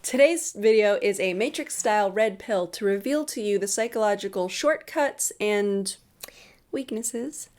Today's video is a matrix-style red pill to reveal to you the psychological shortcuts and weaknesses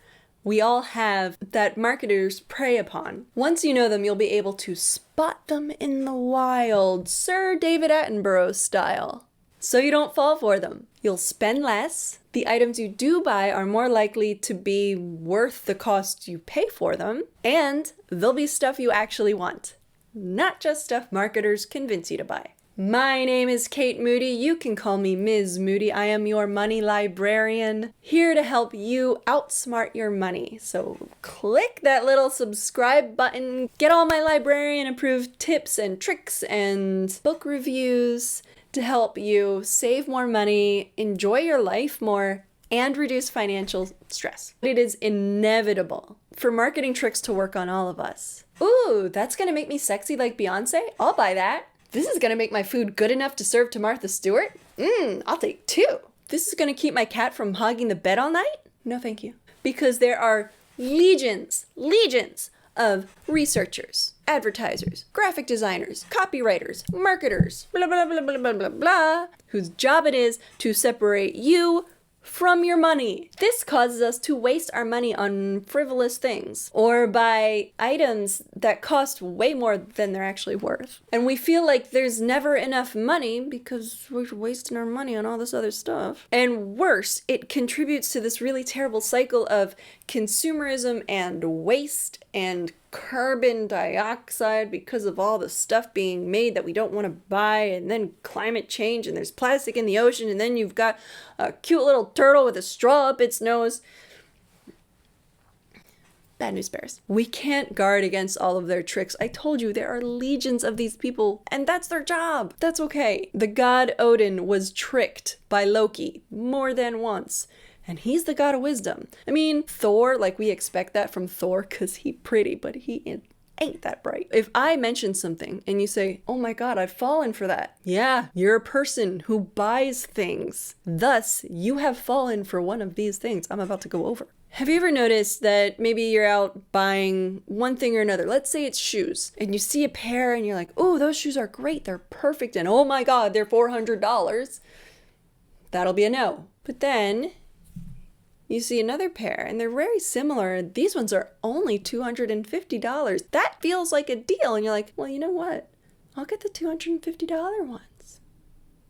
we all have that marketers prey upon. Once you know them, you'll be able to spot them in the wild, Sir David Attenborough style. So you don't fall for them. You'll spend less. The items you do buy are more likely to be worth the cost you pay for them, and they'll be stuff you actually want. Not just stuff marketers convince you to buy. My name is Kate Moody. You can call me Ms. Moody. I am your money librarian, here to help you outsmart your money. So click that little subscribe button. Get all my librarian-approved tips and tricks and book reviews to help you save more money, enjoy your life more, and reduce financial stress. It is inevitable for marketing tricks to work on all of us. Ooh, that's gonna make me sexy like Beyonce? I'll buy that. This is gonna make my food good enough to serve to Martha Stewart? I'll take 2. This is gonna keep my cat from hogging the bed all night? No, thank you. Because there are legions of researchers, advertisers, graphic designers, copywriters, marketers, blah, blah, blah, blah, blah, blah, blah, whose job it is to separate you from your money. This causes us to waste our money on frivolous things or buy items that cost way more than they're actually worth. And we feel like there's never enough money because we're wasting our money on all this other stuff. And worse, it contributes to this really terrible cycle of consumerism and waste and carbon dioxide because of all the stuff being made that we don't want to buy, and then climate change, and there's plastic in the ocean, and then you've got a cute little turtle with a straw up its nose. Bad news bears. We can't guard against all of their tricks. I told you there are legions of these people, and that's their job. That's okay. The god Odin was tricked by Loki more than once. And he's the god of wisdom. I mean, Thor, like we expect that from Thor because he's pretty, but he ain't that bright. If I mention something and you say, oh my god, I've fallen for that. Yeah, you're a person who buys things. Thus, you have fallen for one of these things I'm about to go over. Have you ever noticed that maybe you're out buying one thing or another? Let's say it's shoes, and you see a pair and you're like, oh, those shoes are great, they're perfect, and oh my god, they're $400. That'll be a no. But then you see another pair, and they're very similar. These ones are only $250. That feels like a deal. And you're like, well, you know what? I'll get the $250 ones.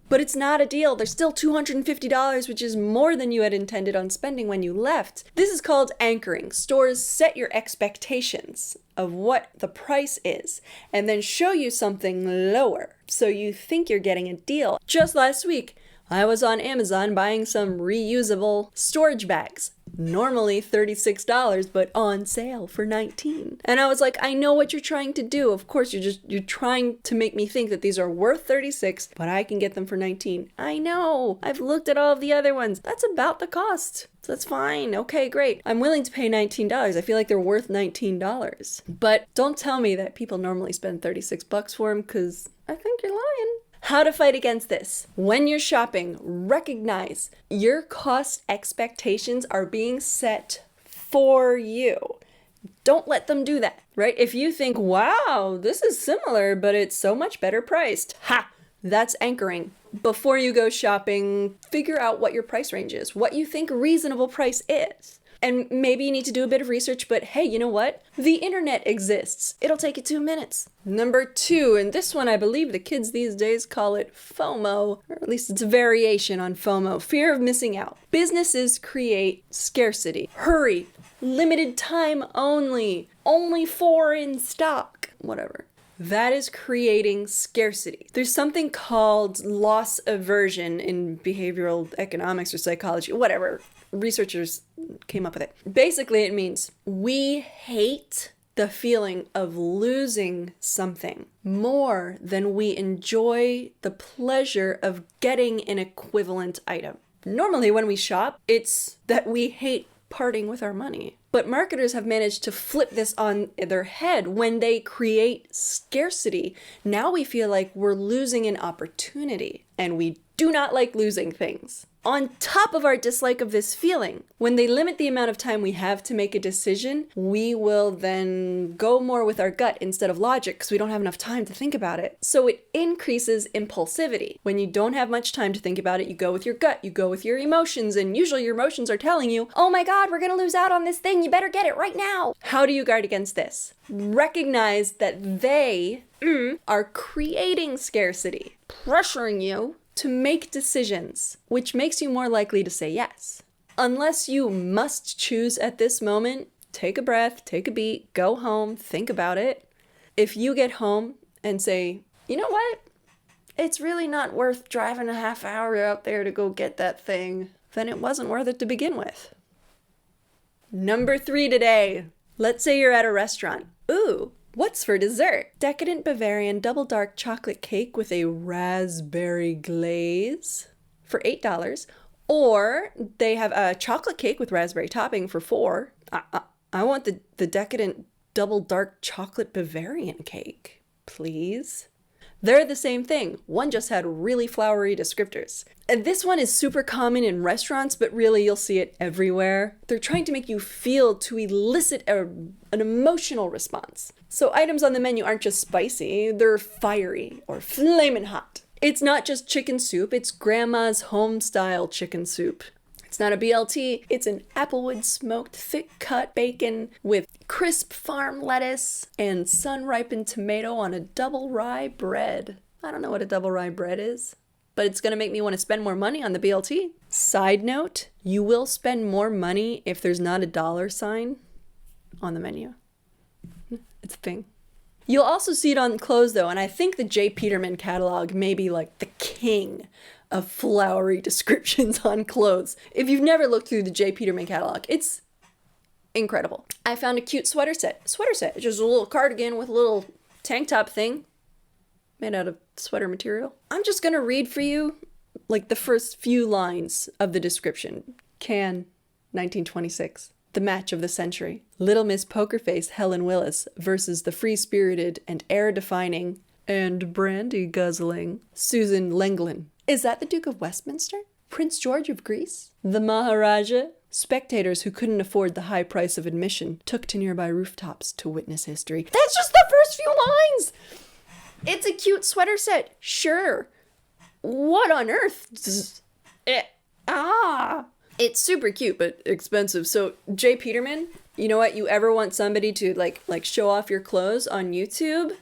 But it's not a deal. They're still $250, which is more than you had intended on spending when you left. This is called anchoring. Stores set your expectations of what the price is, and then show you something lower, so you think you're getting a deal. Just last week, I was on Amazon buying some reusable storage bags. Normally $36, but on sale for $19. And I was like, I know what you're trying to do. Of course, you're trying to make me think that these are worth $36, but I can get them for $19. I know. I've looked at all of the other ones. That's about the cost. So that's fine. Okay, great. I'm willing to pay $19. I feel like they're worth $19. But don't tell me that people normally spend $36 for them, because I think you're lying. How to fight against this. When you're shopping, recognize your cost expectations are being set for you. Don't let them do that, right? If you think, wow, this is similar, but it's so much better priced. Ha! That's anchoring. Before you go shopping, figure out what your price range is, what you think a reasonable price is. And maybe you need to do a bit of research, but hey, you know what? The internet exists. It'll take you 2 minutes. Number 2, and this one I believe the kids these days call it FOMO, or at least it's a variation on FOMO, fear of missing out. Businesses create scarcity. Hurry, limited time only 4 in stock, whatever. That is creating scarcity. There's something called loss aversion in behavioral economics or psychology, whatever. Researchers came up with it. Basically, it means we hate the feeling of losing something more than we enjoy the pleasure of getting an equivalent item. Normally, when we shop, it's that we hate parting with our money. But marketers have managed to flip this on their head when they create scarcity. Now we feel like we're losing an opportunity, and we do not like losing things. On top of our dislike of this feeling, when they limit the amount of time we have to make a decision, we will then go more with our gut instead of logic because we don't have enough time to think about it. So it increases impulsivity. When you don't have much time to think about it, you go with your gut, you go with your emotions, and usually your emotions are telling you, oh my God, we're gonna lose out on this thing, you better get it right now. How do you guard against this? Recognize that they are creating scarcity, pressuring you to make decisions, which makes you more likely to say yes. Unless you must choose at this moment, take a breath, take a beat, go home, think about it. If you get home and say, you know what? It's really not worth driving a half hour out there to go get that thing, then it wasn't worth it to begin with. Number 3 today. Let's say you're at a restaurant. Ooh, what's for dessert? Decadent Bavarian double dark chocolate cake with a raspberry glaze for $8. Or they have a chocolate cake with raspberry topping for $4. I want the decadent double dark chocolate Bavarian cake, please. They're the same thing. One just had really flowery descriptors. And this one is super common in restaurants, but really you'll see it everywhere. They're trying to make you feel to elicit an emotional response. So items on the menu aren't just spicy, they're fiery or flamin' hot. It's not just chicken soup, it's grandma's home-style chicken soup. It's not a BLT, it's an applewood smoked thick cut bacon with crisp farm lettuce and sun-ripened tomato on a double rye bread. I don't know what a double rye bread is, but it's gonna make me want to spend more money on the BLT. Side note, you will spend more money if there's not a dollar sign on the menu. It's a thing. You'll also see it on clothes though, and I think the J. Peterman catalog may be like the king of flowery descriptions on clothes. If you've never looked through the J. Peterman catalog, it's incredible. I found a cute sweater set. It's just a little cardigan with a little tank top thing made out of sweater material. I'm just gonna read for you like the first few lines of the description. Cannes, 1926. The match of the century. Little Miss Pokerface Helen Willis versus the free-spirited and air-defining and brandy-guzzling Susan Lenglin. Is that the Duke of Westminster? Prince George of Greece? The Maharaja? Spectators who couldn't afford the high price of admission took to nearby rooftops to witness history. That's just the first few lines! It's a cute sweater set, sure. What on earth? It's super cute, but expensive. So J. Peterman, you know what? You ever want somebody to like show off your clothes on YouTube?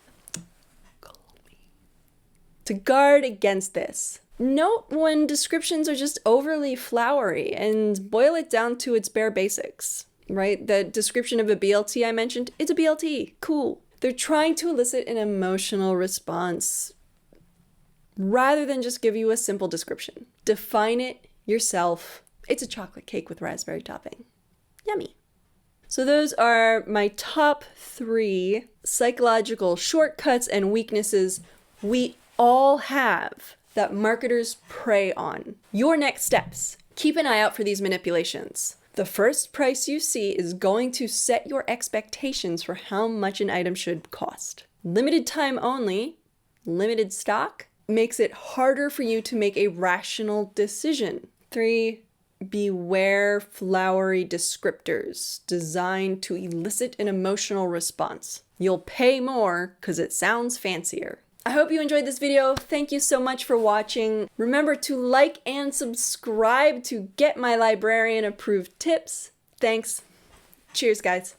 Call me. To guard against this, note when descriptions are just overly flowery and boil it down to its bare basics, right? The description of a BLT I mentioned, it's a BLT, cool. They're trying to elicit an emotional response rather than just give you a simple description. Define it yourself. It's a chocolate cake with raspberry topping. Yummy. So those are my top 3 psychological shortcuts and weaknesses we all have that marketers prey on. Your next steps. Keep an eye out for these manipulations. The first price you see is going to set your expectations for how much an item should cost. Limited time only, limited stock, makes it harder for you to make a rational decision. 3, beware flowery descriptors designed to elicit an emotional response. You'll pay more because it sounds fancier. I hope you enjoyed this video. Thank you so much for watching. Remember to like and subscribe to get my librarian approved tips. Thanks. Cheers, guys.